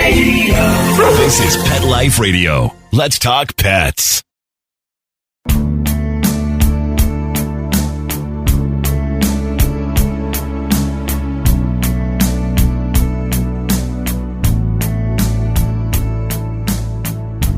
This is Pet Life Radio. Let's talk pets.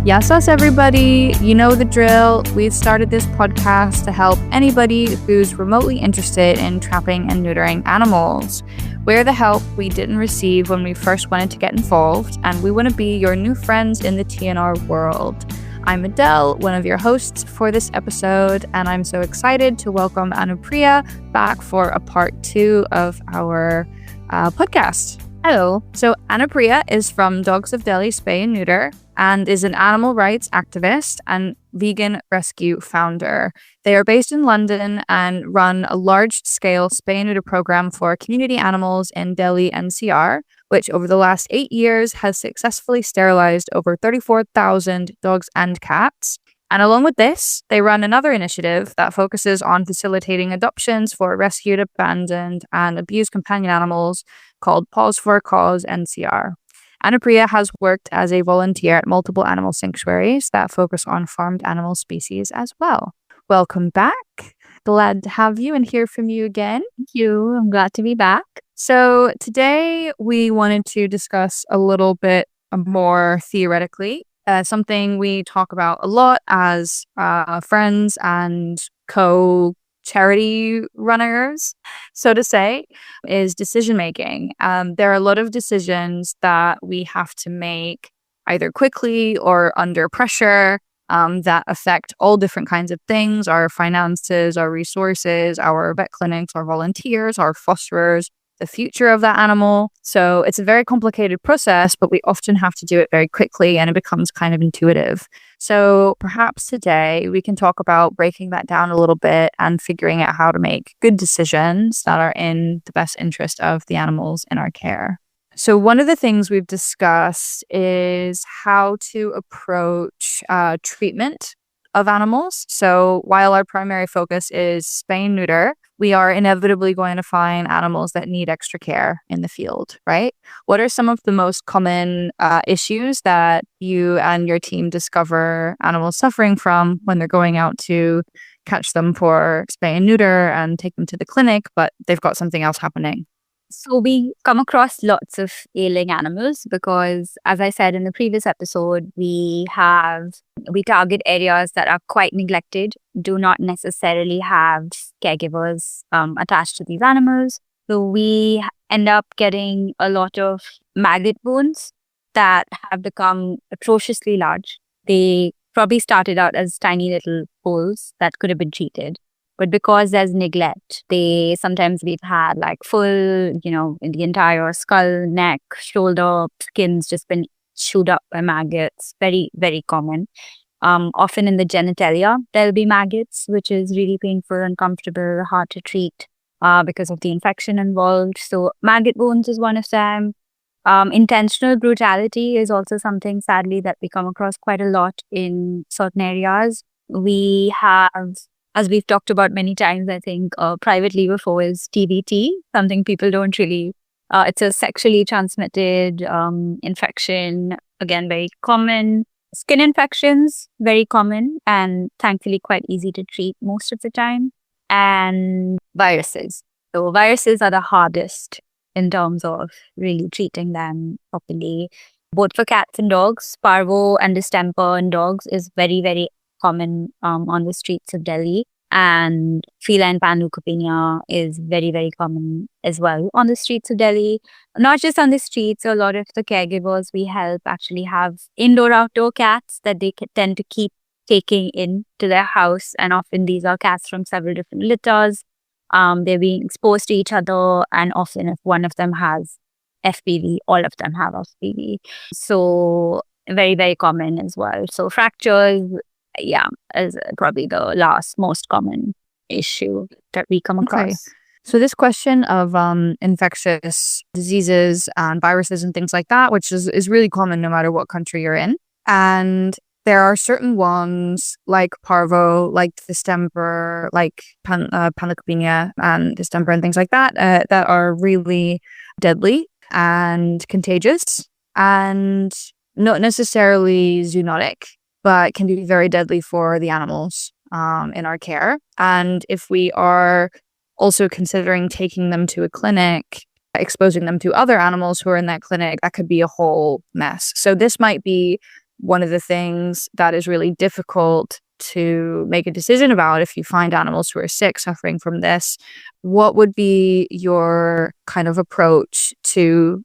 Yes, us everybody. You know the drill. We've started this podcast to help anybody who's remotely interested in trapping and neutering animals. We're the help we didn't receive when we first wanted to get involved, and we want to be your new friends in the TNR world. I'm Adele, one of your hosts for this episode, and I'm so excited to welcome Anupriya back for a part 2 of our podcast. Hello. So Anupriya is from Dogs of Delhi Spay and Neuter and is an animal rights activist and vegan rescue founder. They are based in London and run a large-scale spay and neuter program for community animals in Delhi NCR, which over the last 8 years has successfully sterilized over 34,000 dogs and cats. And along with this, they run another initiative that focuses on facilitating adoptions for rescued, abandoned, and abused companion animals called Paws for a Cause NCR. Anupriya has worked as a volunteer at multiple animal sanctuaries that focus on farmed animal species as well. Welcome back. Glad to have you and hear from you again. Thank you. I'm glad to be back. So today we wanted to discuss a little bit more theoretically, something we talk about a lot as friends and co-charity runners, so to say, is decision making. There are a lot of decisions that we have to make either quickly or under pressure that affect all different kinds of things: our finances, our resources, our vet clinics, our volunteers, our fosterers, the future of that animal. So it's a very complicated process, but we often have to do it very quickly and it becomes kind of intuitive. So perhaps today we can talk about breaking that down a little bit and figuring out how to make good decisions that are in the best interest of the animals in our care. So one of the things we've discussed is how to approach treatment of animals. So while our primary focus is spay and neuter, we are inevitably going to find animals that need extra care in the field, right? What are some of the most common issues that you and your team discover animals suffering from when they're going out to catch them for spay and neuter and take them to the clinic, but they've got something else happening? So we come across lots of ailing animals because, as I said in the previous episode, we target areas that are quite neglected, do not necessarily have caregivers attached to these animals. So we end up getting a lot of maggot wounds that have become atrociously large. They probably started out as tiny little holes that could have been treated. But because there's neglect, we've had like full, in the entire skull, neck, shoulder, skin's just been chewed up by maggots. Very, very common. Often in the genitalia, there'll be maggots, which is really painful, uncomfortable, hard to treat because of the infection involved. So maggot wounds is one of them. Intentional brutality is also something, sadly, that we come across quite a lot in certain areas. We have, as we've talked about many times, I think privately before, is TVT, something people don't really, it's a sexually transmitted infection, again, very common. Skin infections, very common and thankfully quite easy to treat most of the time. And viruses. So viruses are the hardest in terms of really treating them properly, both for cats and dogs. Parvo and distemper in dogs is very, very common on the streets of Delhi. And feline panleukopenia is very, very common as well on the streets of Delhi. Not just on the streets, a lot of the caregivers we help actually have indoor-outdoor cats that they tend to keep taking into their house. And often these are cats from several different litters. They're being exposed to each other. And often if one of them has FPV, all of them have FPV. So very, very common as well. So fractures, is probably the most common issue that we come across. Okay. So this question of infectious diseases and viruses and things like that, which is really common no matter what country you're in. And there are certain ones like parvo, like distemper, like panleukopenia and distemper and things like that that are really deadly and contagious. and not necessarily zoonotic, but can be very deadly for the animals in our care. And if we are also considering taking them to a clinic, exposing them to other animals who are in that clinic, that could be a whole mess. So this might be one of the things that is really difficult to make a decision about. If you find animals who are sick, suffering from this, what would be your kind of approach to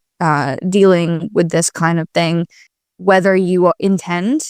dealing with this kind of thing? Whether you intend,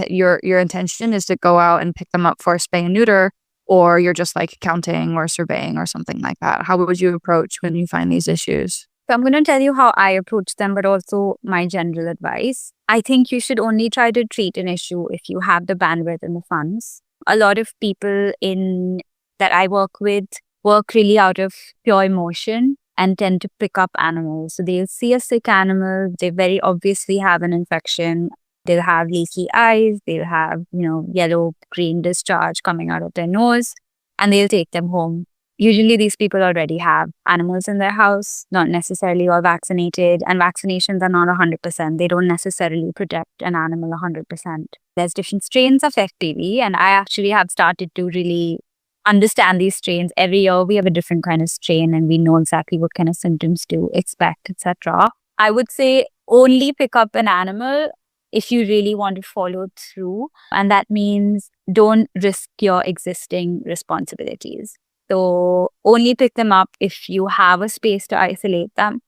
your intention is to go out and pick them up for a spay and neuter, or you're just like counting or surveying or something like that. How would you approach when you find these issues? So I'm going to tell you how I approach them, but also my general advice. I think you should only try to treat an issue if you have the bandwidth and the funds. A lot of people that I work with work really out of pure emotion and tend to pick up animals. So they'll see a sick animal, they very obviously have an infection, they'll have leaky eyes, they'll have, yellow green discharge coming out of their nose, and they'll take them home. Usually these people already have animals in their house, not necessarily all vaccinated, and vaccinations are not 100%. They don't necessarily protect an animal 100%. There's different strains of FPV, and I actually have started to really understand these strains. Every year we have a different kind of strain, and we know exactly what kind of symptoms to expect, etc. I would say only pick up an animal if you really want to follow through, and that means don't risk your existing responsibilities. So only pick them up if you have a space to isolate them,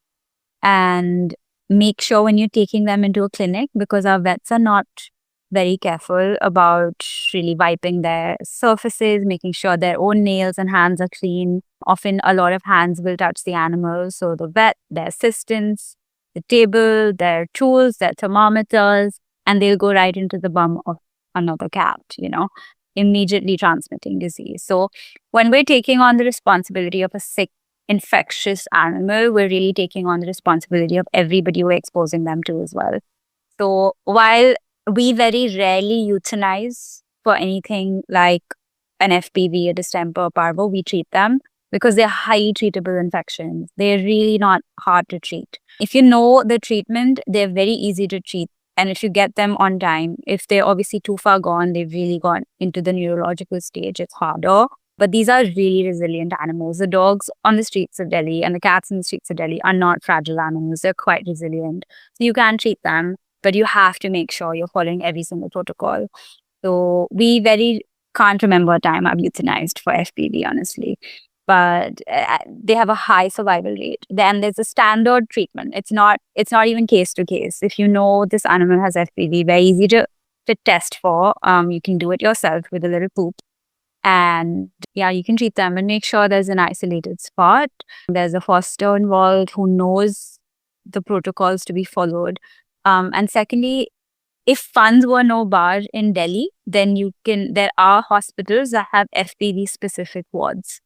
and make sure when you're taking them into a clinic, because our vets are not very careful about really wiping their surfaces, making sure their own nails and hands are clean. Often a lot of hands will touch the animals. So the vet, their assistants, the table, their tools, their thermometers, and they'll go right into the bum of another cat, immediately transmitting disease. So when we're taking on the responsibility of a sick, infectious animal, we're really taking on the responsibility of everybody we're exposing them to as well. So while we very rarely euthanize for anything like an FPV, a distemper, parvo, we treat them because they're highly treatable infections. They're really not hard to treat. If you know the treatment, they're very easy to treat. And if you get them on time, if they're obviously too far gone, they've really gone into the neurological stage, it's harder. But these are really resilient animals. The dogs on the streets of Delhi and the cats in the streets of Delhi are not fragile animals. They're quite resilient. So you can treat them, but you have to make sure you're following every single protocol. So we very can't remember a time I've euthanized for FPV, honestly. But they have a high survival rate. Then there's a standard treatment. It's not even case to case. If you know this animal has FPV, very easy to test for. You can do it yourself with a little poop. And you can treat them and make sure there's an isolated spot. There's a foster involved who knows the protocols to be followed. And secondly, if funds were no bar in Delhi, then there are hospitals that have FPV specific wards.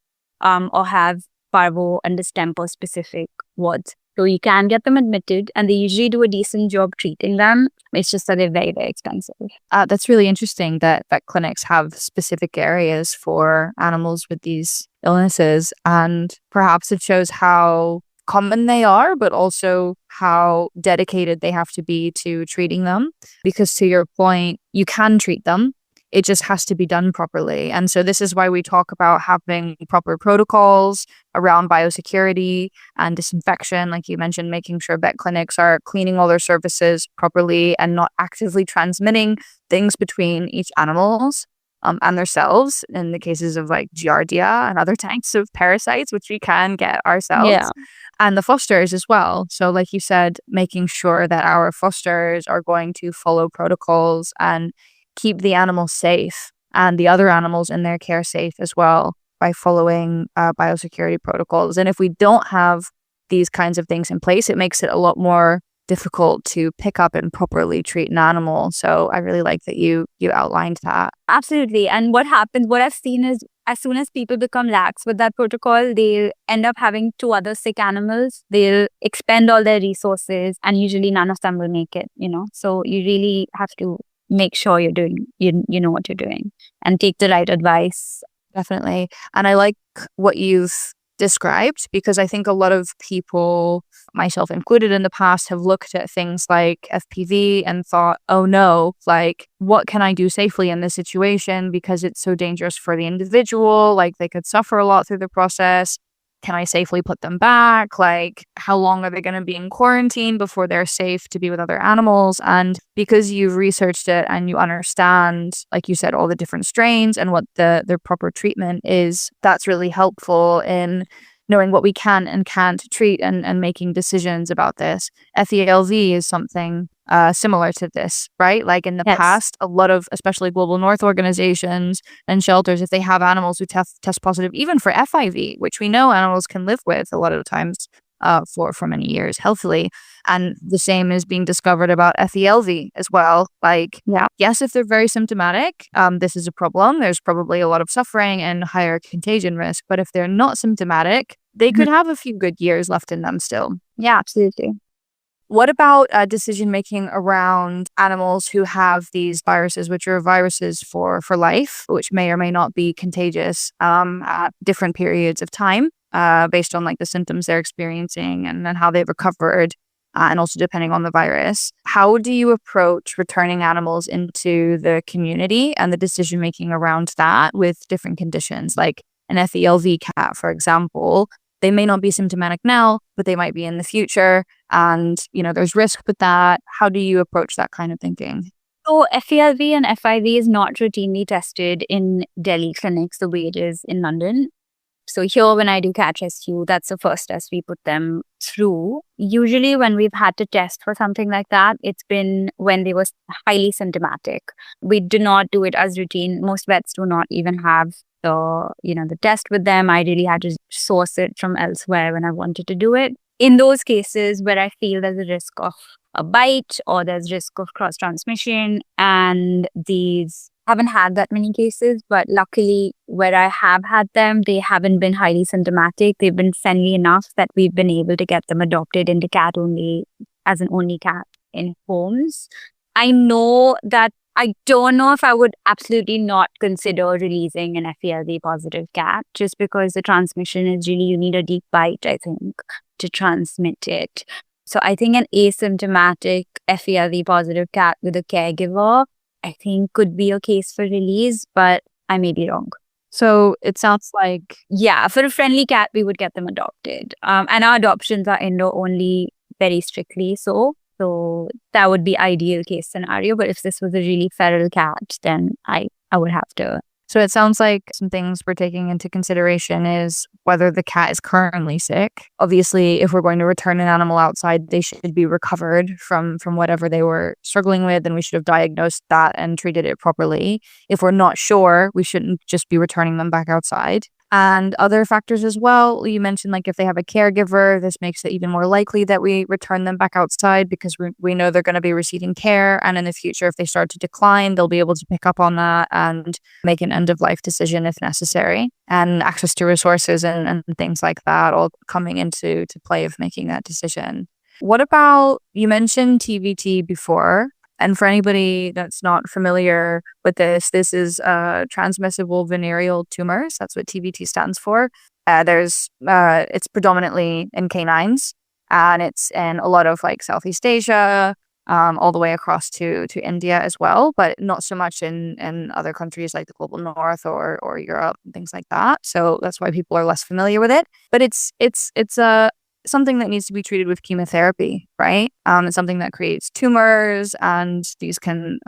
Or have parvo and distemper specific wards. So you can get them admitted, and they usually do a decent job treating them. It's just that they're very, very expensive. That's really interesting that clinics have specific areas for animals with these illnesses, and perhaps it shows how common they are, but also how dedicated they have to be to treating them. Because to your point, you can treat them. It just has to be done properly. And so this is why we talk about having proper protocols around biosecurity and disinfection. Like you mentioned, making sure vet clinics are cleaning all their surfaces properly and not actively transmitting things between each animals and themselves in the cases of like Giardia and other types of parasites, which we can get ourselves. Yeah. And the fosters as well. So like you said, making sure that our fosters are going to follow protocols and keep the animals safe and the other animals in their care safe as well by following biosecurity protocols. And if we don't have these kinds of things in place, it makes it a lot more difficult to pick up and properly treat an animal. So I really like that you outlined that. Absolutely. And what I've seen is as soon as people become lax with that protocol, they'll end up having 2 other sick animals. They'll expend all their resources, and usually none of them will make it, So you really have to make sure you're doing, you know what you're doing, and take the right advice. Definitely. And I like what you've described, because I think a lot of people myself included in the past, have looked at things like FPV and thought, oh no, like, what can I do safely in this situation? Because it's so dangerous for the individual. Like, they could suffer a lot through the process. Can I safely put them back? Like, how long are they going to be in quarantine before they're safe to be with other animals? And because you've researched it and you understand, like you said, all the different strains and what the proper treatment is, that's really helpful in knowing what we can and can't treat and making decisions about this. FELV is something similar to this, right? Like in the past, a lot of, especially Global North organizations and shelters, if they have animals who test positive, even for FIV, which we know animals can live with a lot of times for many years healthily. And the same is being discovered about FELV as well. Like, yes, if they're very symptomatic, this is a problem. There's probably a lot of suffering and higher contagion risk. But if they're not symptomatic, they could have a few good years left in them still. Yeah, absolutely. What about decision-making around animals who have these viruses, which are viruses for life, which may or may not be contagious at different periods of time based on like the symptoms they're experiencing and then how they've recovered and also depending on the virus? How do you approach returning animals into the community and the decision-making around that with different conditions? Like an FELV cat, for example, they may not be symptomatic now, but they might be in the future. And, you know, there's risk with that. How do you approach that kind of thinking? So FELV and FIV is not routinely tested in Delhi clinics the way it is in London. So here, when I do cat rescue, that's the first test we put them through. Usually when we've had to test for something like that, it's been when they were highly symptomatic. We do not do it as routine. Most vets do not even have the test with them. I really had to source it from elsewhere when I wanted to do it. In those cases where I feel there's a risk of a bite or there's risk of cross transmission, and these haven't had that many cases, but luckily where I have had them, they haven't been highly symptomatic. They've been friendly enough that we've been able to get them adopted into cat only as an only cat in homes. I don't know if I would absolutely not consider releasing an FELV positive cat, just because the transmission is really, you need a deep bite, I think, to transmit it. So I think an asymptomatic FELV positive cat with a caregiver, I think could be a case for release, but I may be wrong. So it sounds like... Yeah, for a friendly cat, we would get them adopted. And our adoptions are indoor only, very strictly so. So that would be ideal case scenario. But if this was a really feral cat, then I would have to. So it sounds like some things we're taking into consideration is whether the cat is currently sick. Obviously, if we're going to return an animal outside, they should be recovered from whatever they were struggling with, and we should have diagnosed that and treated it properly. If we're not sure, we shouldn't just be returning them back outside. And other factors as well. You mentioned like if they have a caregiver, this makes it even more likely that we return them back outside because we know they're going to be receiving care. And in the future, if they start to decline, they'll be able to pick up on that and make an end-of-life decision if necessary. And access to resources and things like that all coming into play of making that decision. What about, you mentioned TVT before. And for anybody that's not familiar with this is transmissible venereal tumors. That's what TVT stands for. It's predominantly in canines, and it's in a lot of like Southeast Asia, all the way across to India as well, but not so much in other countries like the Global North or Europe and things like that. So that's why people are less familiar with it. But it's something that needs to be treated with chemotherapy, right? It's something that creates tumors, and these can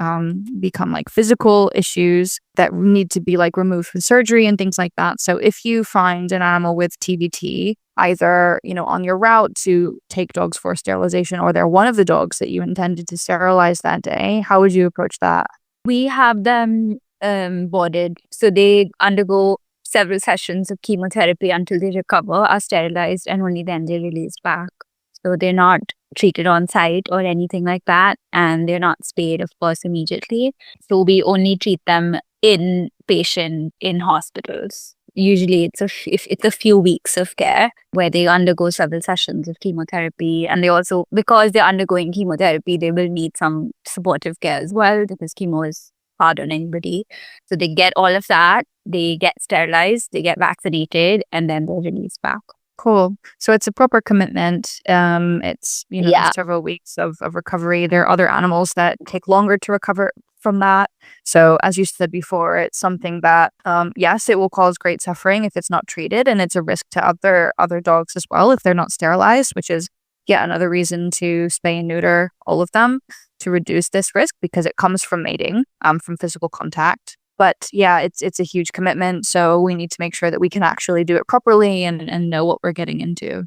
become like physical issues that need to be like removed with surgery and things like that. So if you find an animal with TVT, either, you know, on your route to take dogs for sterilization, or they're one of the dogs that you intended to sterilize that day, how would you approach that? We have them boarded, so they undergo several sessions of chemotherapy until they recover, are sterilized, and only then they're released back. So they're not treated on site or anything like that, and they're not spayed, of course, immediately. So we only treat them inpatient in hospitals. Usually it's a few weeks of care where they undergo several sessions of chemotherapy, and they also, because they're undergoing chemotherapy, they will need some supportive care as well, because chemo is hard on anybody. So they get all of that, they get sterilized, they get vaccinated, and then they're released back. Cool. So it's a proper commitment. It's, Yeah. several weeks of recovery. There are other animals that take longer to recover from that. So as you said before, it's something that, yes, it will cause great suffering if it's not treated. And it's a risk to other dogs as well if they're not sterilized, which is yet another reason to spay and neuter all of them to reduce this risk because it comes from mating, from physical contact. But yeah, it's a huge commitment. So we need to make sure that we can actually do it properly and know what we're getting into.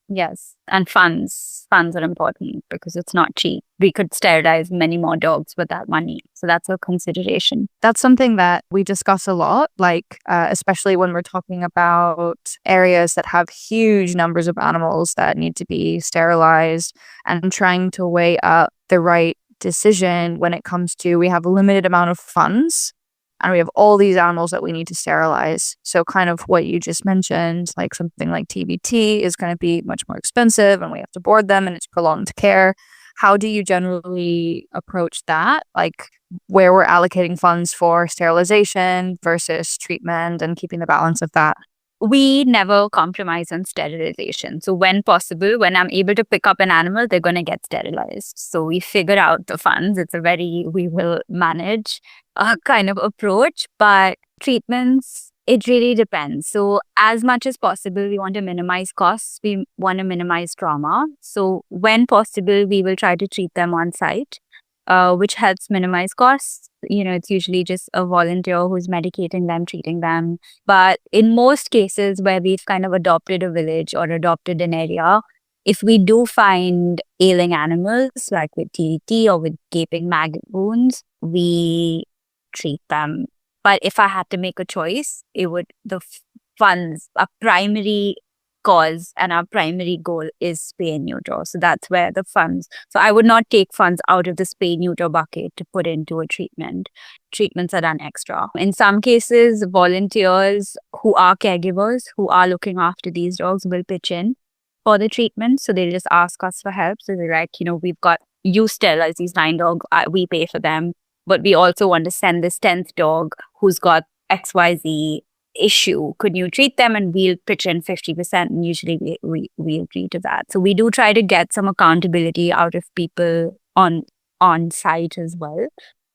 Yes. And funds. Funds are important because it's not cheap. We could sterilize many more dogs with that money. So that's a consideration. That's something that we discuss a lot, like especially when we're talking about areas that have huge numbers of animals that need to be sterilized and trying to weigh up the right decision when it comes to we have a limited amount of funds and we have all these animals that we need to sterilize. So kind of what you just mentioned, like something like TBT is going to be much more expensive and we have to board them and it's prolonged care. How do you generally approach that? Like where we're allocating funds for sterilization versus treatment and keeping the balance of that? We never compromise on sterilization. So when possible, when I'm able to pick up an animal, they're going to get sterilized. So we figure out the funds. It's a very, we will manage kind of approach. But treatments, it really depends. So as much as possible, we want to minimize costs. We want to minimize trauma. So when possible, we will try to treat them on site, which helps minimize costs. It's usually just a volunteer who's medicating them, treating them. But in most cases where we've kind of adopted a village or adopted an area, if we do find ailing animals, like with TDT or with gaping maggot wounds, we treat them. But if I had to make a choice, the funds, a primary cause and our primary goal is spay and neuter. So that's where the funds. So I would not take funds out of the spay neuter bucket to put into a treatment. Treatments are done extra. In some cases, volunteers who are caregivers, who are looking after these dogs will pitch in for the treatment. So they'll just ask us for help. So they're like, we've got, you sterilize these 9 dogs, we pay for them. But we also want to send this 10th dog who's got XYZ issue. Could you treat them? And we'll pitch in 50%. And usually we agree to that. So we do try to get some accountability out of people on site as well.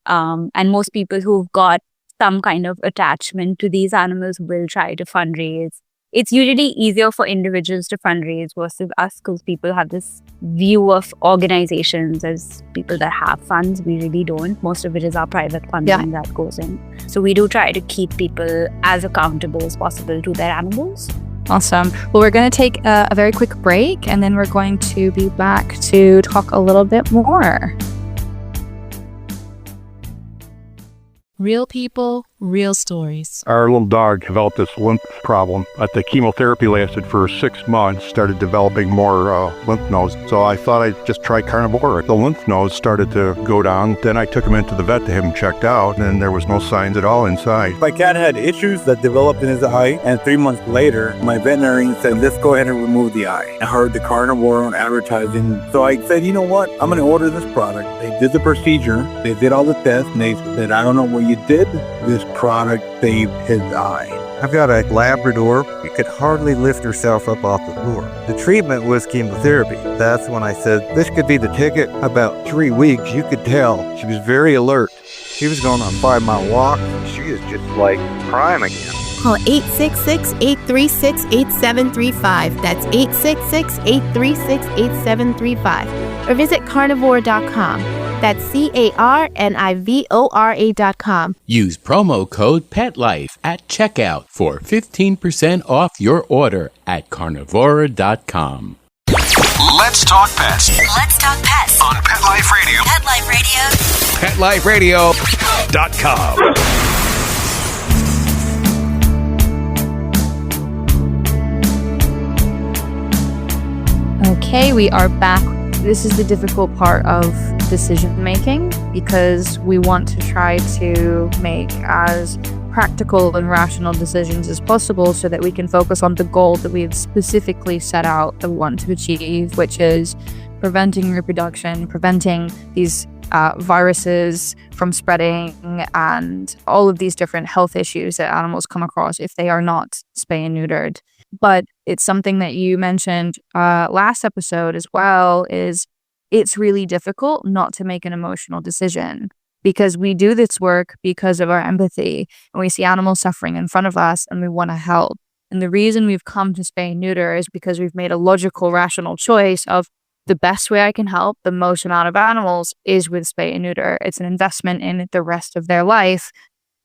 And most people who've got some kind of attachment to these animals will try to fundraise. It's usually easier for individuals to fundraise versus us because people have this view of organizations as people that have funds. We really don't. Most of it is our private funding that goes in. So we do try to keep people as accountable as possible to their animals. Awesome. Well, we're going to take a very quick break and then we're going to be back to talk a little bit more. Real people, real stories. Our little dog developed this lymph problem. The chemotherapy lasted for 6 months, started developing more lymph nodes. So I thought I'd just try carnivore. The lymph nodes started to go down. Then I took him into the vet to have him checked out, and there was no signs at all inside. My cat had issues that developed in his eye, and 3 months later, my veterinarian said, let's go ahead and remove the eye. I heard the carnivore on advertising, so I said, you know what? I'm going to order this product. They did the procedure. They did all the tests, and they said, I don't know what you did. This product saved his eye. I've got a Labrador who could hardly lift herself up off the floor. The treatment was chemotherapy. That's when I said, this could be the ticket. About 3 weeks, you could tell she was very alert. She was going on a 5-mile walk. She is just like prime again. Call 866-836-8735. That's 866-836-8735. Or visit carnivore.com. That's carnivora.com. Use promo code PETLIFE at checkout for 15% off your order at carnivora.com. Let's talk pets. Let's talk pets On Pet Life Radio. Pet Life Radio. PetLifeRadio.com. Okay, we are back. This is the difficult part of decision making because we want to try to make as practical and rational decisions as possible so that we can focus on the goal that we've specifically set out to want to achieve, which is preventing reproduction, preventing these viruses from spreading, and all of these different health issues that animals come across if they are not spay and neutered. But it's something that you mentioned last episode as well, is it's really difficult not to make an emotional decision, because we do this work because of our empathy, and we see animals suffering in front of us and we want to help. And the reason we've come to spay and neuter is because we've made a logical, rational choice of the best way I can help the most amount of animals is with spay and neuter. It's an investment in the rest of their life.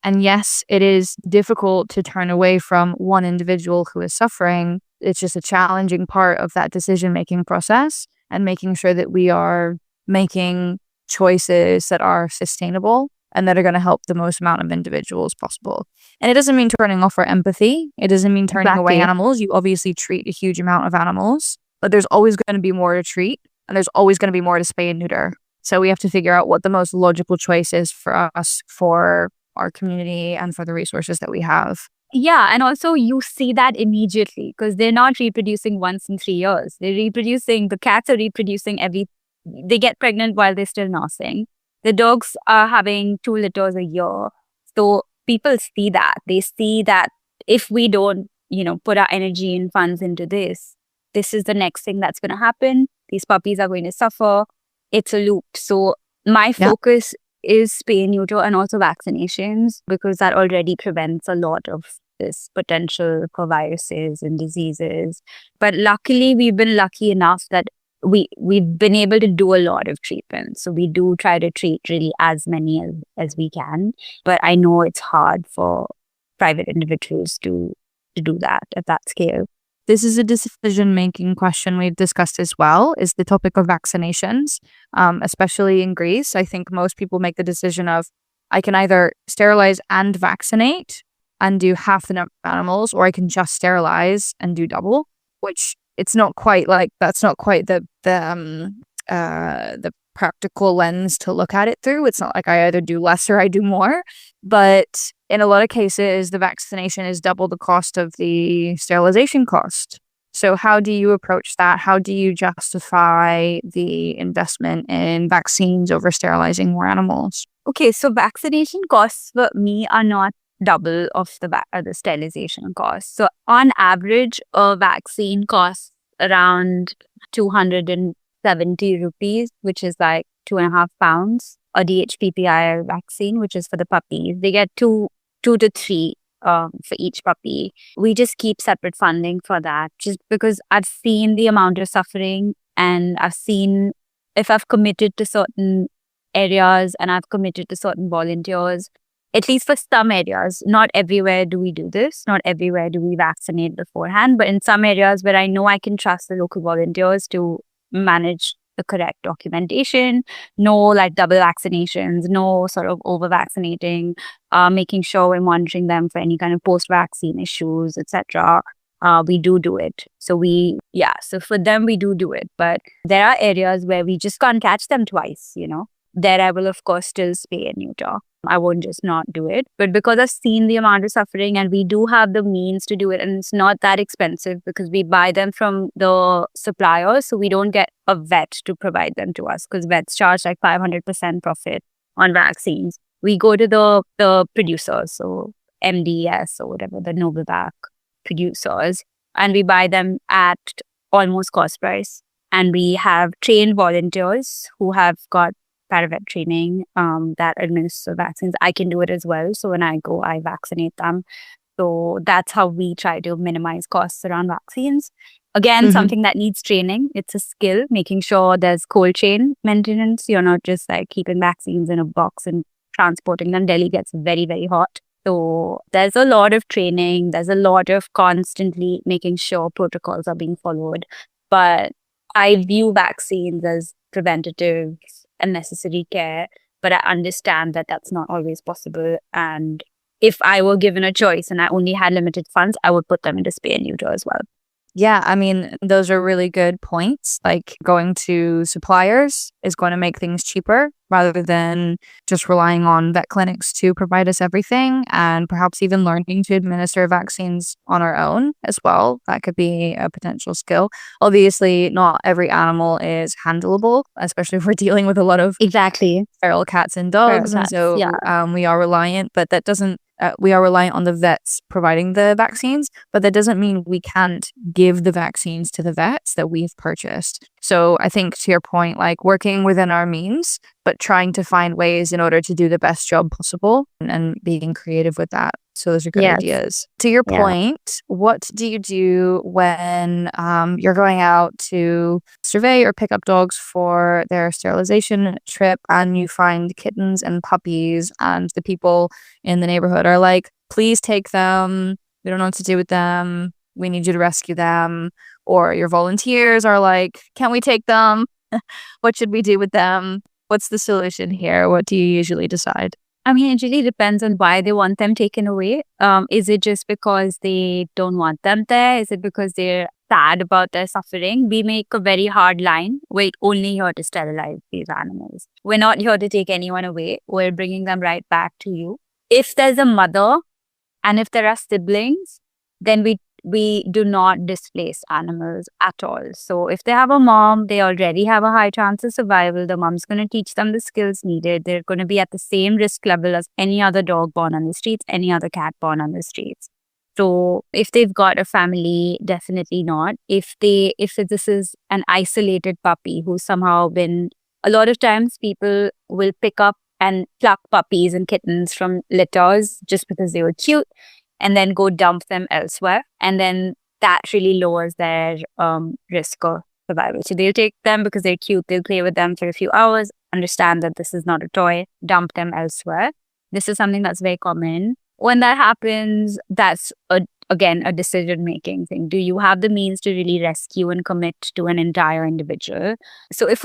And yes, it is difficult to turn away from one individual who is suffering. It's just a challenging part of that decision-making process, and making sure that we are making choices that are sustainable and that are going to help the most amount of individuals possible. And it doesn't mean turning off our empathy. It doesn't mean turning away animals. You obviously treat a huge amount of animals, but there's always going to be more to treat, and there's always going to be more to spay and neuter. So we have to figure out what the most logical choice is for us, for our community, and for the resources that we have. Yeah, and also you see that immediately, because they're not reproducing once in 3 years. The cats are reproducing they get pregnant while they're still nursing. The dogs are having 2 litters a year. So people see that. They see that if we don't, put our energy and funds into this is the next thing that's going to happen. These puppies are going to suffer. It's a loop. So my focus is spay and neuter and also vaccinations, because that already prevents a lot of this potential for viruses and diseases. But luckily, we've been lucky enough that we've been able to do a lot of treatment. So we do try to treat really as many as we can. But I know it's hard for private individuals to do that at that scale. This is a decision-making question we've discussed as well, is the topic of vaccinations, especially in Greece. I think most people make the decision of, I can either sterilize and vaccinate and do half the number of animals, or I can just sterilize and do double, which it's not quite like, that's not quite the practical lens to look at it through. It's not like I either do less or I do more, but in a lot of cases, the vaccination is double the cost of the sterilization cost. So how do you approach that? How do you justify the investment in vaccines over sterilizing more animals? Okay, so vaccination costs for me are not double of the sterilization cost. So on average, a vaccine costs around 270 rupees, which is like 2.5 pounds. A DHPPI vaccine, which is for the puppies. They get two to three for each puppy. We just keep separate funding for that, just because I've seen the amount of suffering, and I've seen if I've committed to certain areas and I've committed to certain volunteers, at least for some areas. Not everywhere do we do this. Not everywhere do we vaccinate beforehand. But in some areas where I know I can trust the local volunteers to manage the correct documentation, no like double vaccinations, no sort of over vaccinating, making sure we're monitoring them for any kind of post-vaccine issues, etc. We do it. So so for them, we do it. But there are areas where we just can't catch them twice, There I will, of course, still spay and neuter. I won't just not do it. But because I've seen the amount of suffering, and we do have the means to do it, and it's not that expensive because we buy them from the suppliers, so we don't get a vet to provide them to us, because vets charge like 500% profit on vaccines. We go to the producers, so MDS or whatever, the Novavax producers, and we buy them at almost cost price. And we have trained volunteers who have got paravet training that administer vaccines. I can do it as well. So when I go, I vaccinate them. So that's how we try to minimize costs around vaccines. Again, something that needs training. It's a skill, making sure there's cold chain maintenance. You're not just like keeping vaccines in a box and transporting them. Delhi gets very, very hot. So there's a lot of training. There's a lot of constantly making sure protocols are being followed. But I view vaccines as preventative and necessary care, but I understand that that's not always possible. And if I were given a choice and I only had limited funds, I would put them into spay and neuter as well. Yeah, I mean, those are really good points. Like going to suppliers is going to make things cheaper rather than just relying on vet clinics to provide us everything, and perhaps even learning to administer vaccines on our own as well. That could be a potential skill. Obviously, not every animal is handleable, especially if we're dealing with a lot of feral cats and dogs. And so we are reliant, but that doesn't we are reliant on the vets providing the vaccines, but that doesn't mean we can't give the vaccines to the vets that we've purchased. So I think to your point, like working within our means, but trying to find ways in order to do the best job possible and being creative with that. So those are good ideas. To your point, what do you do when you're going out to survey or pick up dogs for their sterilization trip and you find kittens and puppies and the people in the neighborhood are like, please take them. We don't know what to do with them. We need you to rescue them. Or your volunteers are like, can we take them? What should we do with them? What's the solution here? What do you usually decide? I mean, it really depends on why they want them taken away. Is it just because they don't want them there? Is it because they're sad about their suffering? We make a very hard line. We're only here to sterilize these animals. We're not here to take anyone away. We're bringing them right back to you. If there's a mother and if there are siblings, then we do not displace animals at all. So if they have a mom, they already have a high chance of survival. The mom's going to teach them the skills needed. They're going to be at the same risk level as any other dog born on the streets, any other cat born on the streets. So if they've got a family, definitely not. If this is an isolated puppy who's somehow been, a lot of times people will pick up and pluck puppies and kittens from litters just because they were cute, and then go dump them elsewhere. And then that really lowers their risk of survival. So they'll take them because they're cute. They'll play with them for a few hours, understand that this is not a toy, dump them elsewhere. This is something that's very common. When that happens, that's, again, a decision-making thing. Do you have the means to really rescue and commit to an entire individual? So if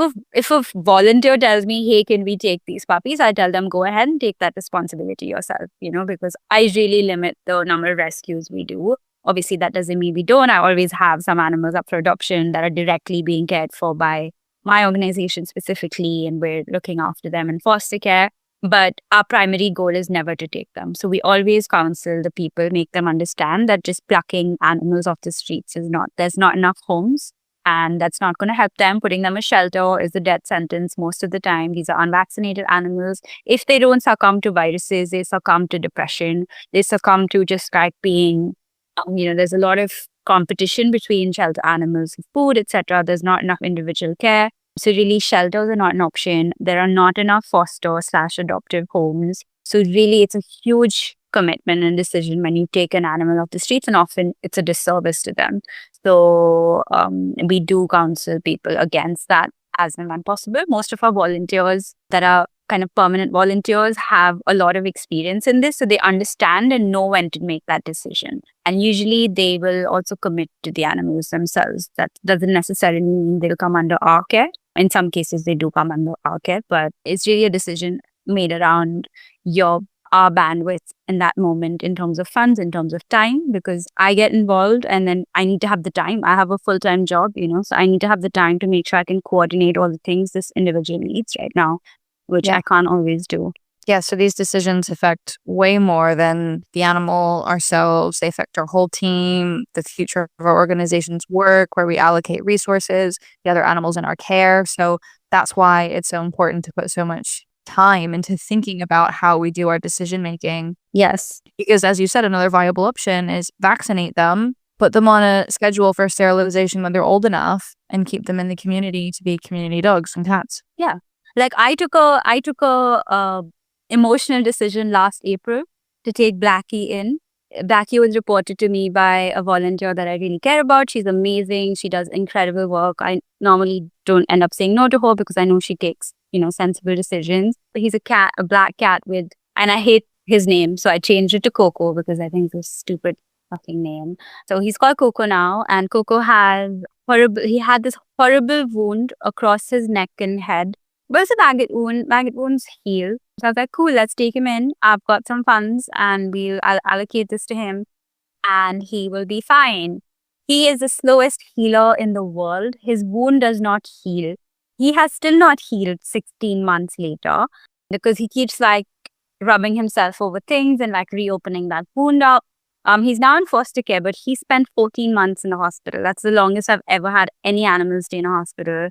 a volunteer tells me, hey, can we take these puppies? I tell them, go ahead and take that responsibility yourself, because I really limit the number of rescues we do. Obviously, that doesn't mean we don't. I always have some animals up for adoption that are directly being cared for by my organization specifically, and we're looking after them in foster care. But our primary goal is never to take them. So we always counsel the people, make them understand that just plucking animals off the streets there's not enough homes, and that's not going to help them. Putting them in shelter is a death sentence most of the time. These are unvaccinated animals. If they don't succumb to viruses, they succumb to depression. They succumb to just like being, there's a lot of competition between shelter animals for food, etc. There's not enough individual care. So really, shelters are not an option. There are not enough foster/adoptive homes. So really, it's a huge commitment and decision when you take an animal off the streets, and often it's a disservice to them. So we do counsel people against that as and when possible. Most of our volunteers that are kind of permanent volunteers have a lot of experience in this, so they understand and know when to make that decision. And usually they will also commit to the animals themselves. That doesn't necessarily mean they'll come under our care. In some cases, they do come under our care, but it's really a decision made around our bandwidth in that moment in terms of funds, in terms of time, because I get involved and then I need to have the time. I have a full-time job, so I need to have the time to make sure I can coordinate all the things this individual needs right now, which I can't always do. Yeah, so these decisions affect way more than the animal ourselves. They affect our whole team, the future of our organization's work, where we allocate resources, the other animals in our care. So that's why it's so important to put so much time into thinking about how we do our decision making. Yes. Because as you said, another viable option is vaccinate them, put them on a schedule for sterilization when they're old enough, and keep them in the community to be community dogs and cats. Yeah. Like I took a emotional decision last April to take Blackie in. Blackie was reported to me by a volunteer that I really care about. She's amazing. She does incredible work. I normally don't end up saying no to her because I know she takes, sensible decisions. But he's a black cat and I hate his name. So I changed it to Coco because I think it's a stupid fucking name. So he's called Coco now. And Coco had this horrible wound across his neck and head. But it's a maggot wound. Maggot wounds heal. So I was like, cool, let's take him in. I've got some funds and I'll allocate this to him and he will be fine. He is the slowest healer in the world. His wound does not heal. He has still not healed 16 months later because he keeps rubbing himself over things and reopening that wound up. He's now in foster care, but he spent 14 months in the hospital. That's the longest I've ever had any animal stay in a hospital.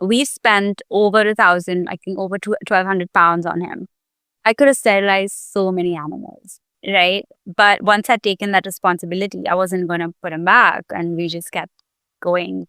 We've spent over 1,000, I think over 1,200 pounds on him. I could have sterilized so many animals. right? But once I'd taken that responsibility, I wasn't going to put him back. And we just kept going.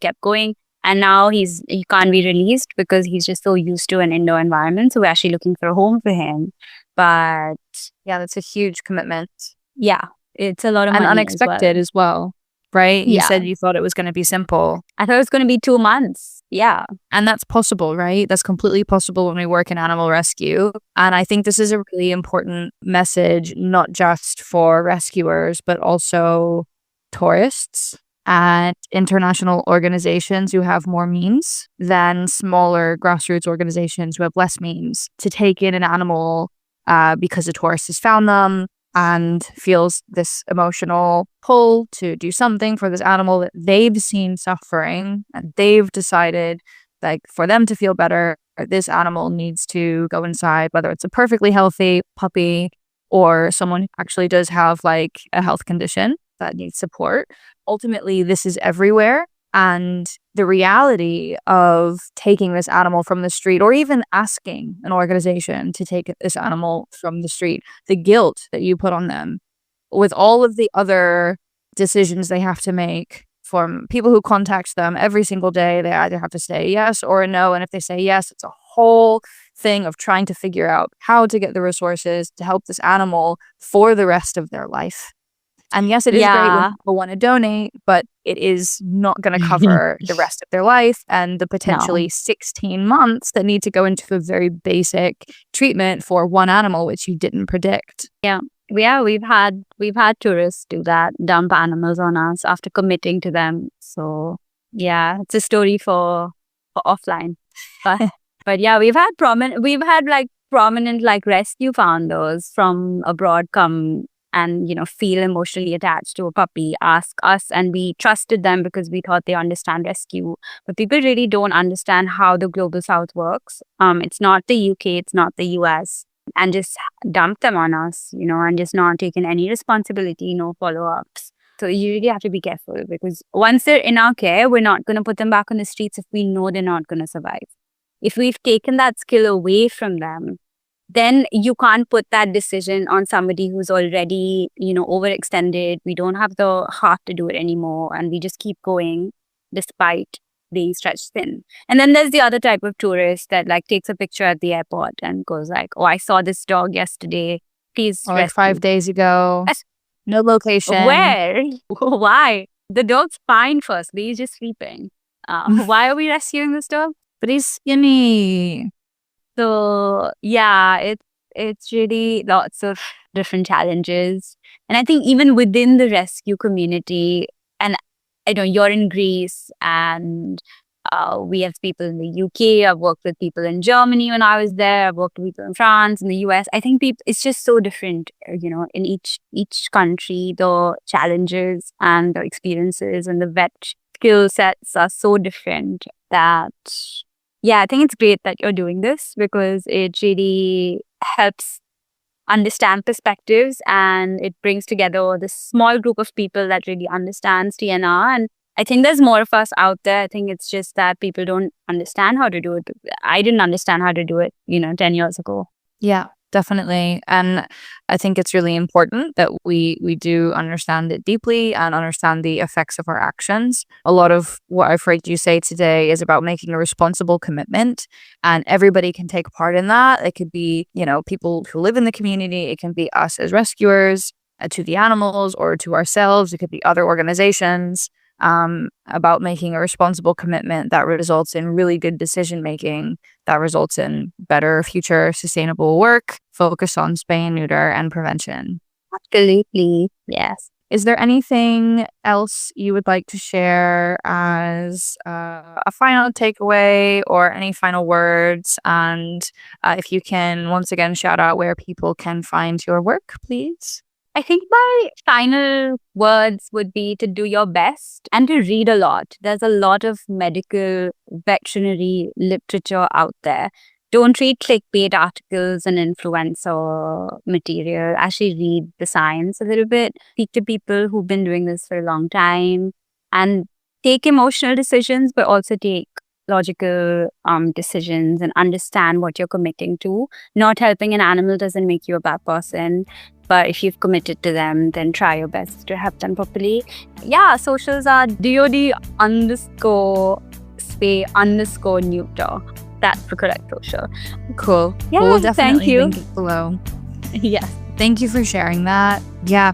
And now he can't be released because he's just so used to an indoor environment. So we're actually looking for a home for him. But yeah, that's a huge commitment. Yeah, it's a lot of money. And unexpected as well, right? You said you thought it was going to be simple. I thought it was going to be 2 months. Yeah. And that's possible, right? That's completely possible when we work in animal rescue. And I think this is a really important message, not just for rescuers, but also tourists and international organizations who have more means than smaller grassroots organizations who have less means to take in an animal because a tourist has found them and feels this emotional pull to do something for this animal that they've seen suffering, and they've decided, like, for them to feel better, this animal needs to go inside, whether it's a perfectly healthy puppy or someone who actually does have like a health condition that needs support. Ultimately, this is everywhere. And the reality of taking this animal from the street, or even asking an organization to take this animal from the street, the guilt that you put on them with all of the other decisions they have to make from people who contact them every single day, they either have to say yes or a no. And if they say yes, it's a whole thing of trying to figure out how to get the resources to help this animal for the rest of their life. And yes, it is great when people want to donate, but it is not going to cover the rest of their life and the potentially 16 months that need to go into a very basic treatment for one animal, which you didn't predict. Yeah, we've had tourists do that, dump animals on us after committing to them. So yeah, it's a story for offline. But yeah, we've had prominent like rescue founders from abroad come and, feel emotionally attached to a puppy, ask us, and we trusted them because we thought they understand rescue. But people really don't understand how the global south works. It's not the UK, it's not the US, and just dump them on us, and just not taking any responsibility, no follow-ups. So you really have to be careful, because once they're in our care, we're not going to put them back on the streets if we know they're not going to survive. If we've taken that skill away from them, then you can't put that decision on somebody who's already, overextended. We don't have the heart to do it anymore, and we just keep going despite being stretched thin. And then there's the other type of tourist that like takes a picture at the airport and goes like, "Oh, I saw this dog yesterday. Please or like 5 days ago. No location. Where? Why? The dog's fine firstly. He's just sleeping. Why are we rescuing this dog? But he's skinny." So yeah, it's really lots of different challenges. And I think even within the rescue community, and I know you're in Greece and we have people in the UK. I've worked with people in Germany when I was there. I've worked with people in France, in the US. I think it's just so different, in each country, the challenges and the experiences and the vet skill sets are so different that, yeah, I think it's great that you're doing this because it really helps understand perspectives and it brings together this small group of people that really understands TNR. And I think there's more of us out there. I think it's just that people don't understand how to do it. I didn't understand how to do it, 10 years ago. Yeah, definitely. And I think it's really important that we do understand it deeply and understand the effects of our actions. A lot of what I've heard you say today is about making a responsible commitment, and everybody can take part in that. It could be, people who live in the community. It can be us as rescuers to the animals or to ourselves. It could be other organizations. About making a responsible commitment that results in really good decision making, that results in better future sustainable work, focus on spay and neuter and prevention. Absolutely. Yes. Is there anything else you would like to share as a final takeaway or any final words? And if you can once again shout out where people can find your work, please. I think my final words would be to do your best and to read a lot. There's a lot of medical veterinary literature out there. Don't read clickbait articles and influencer material. Actually read the science a little bit. Speak to people who've been doing this for a long time and take emotional decisions, but also take logical decisions and understand what you're committing to. Not helping an animal doesn't make you a bad person. But if you've committed to them, then try your best to have them properly. Yeah, socials are DOD_spay_neuter. That's the correct social. Cool. Yeah, we'll definitely thank you. link it below. Yes. Thank you for sharing that. Yeah,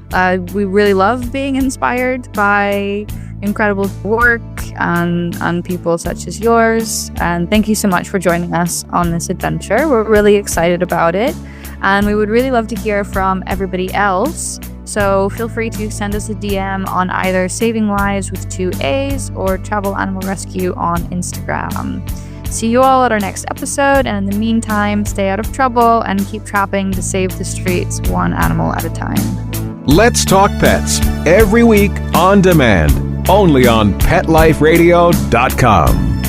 we really love being inspired by incredible work and people such as yours. And thank you so much for joining us on this adventure. We're really excited about it. And we would really love to hear from everybody else. So feel free to send us a DM on either Saving Lives with 2 A's or Travel Animal Rescue on Instagram. See you all at our next episode, and in the meantime, stay out of trouble and keep trapping to save the streets one animal at a time. Let's Talk Pets every week on demand, only on PetLifeRadio.com.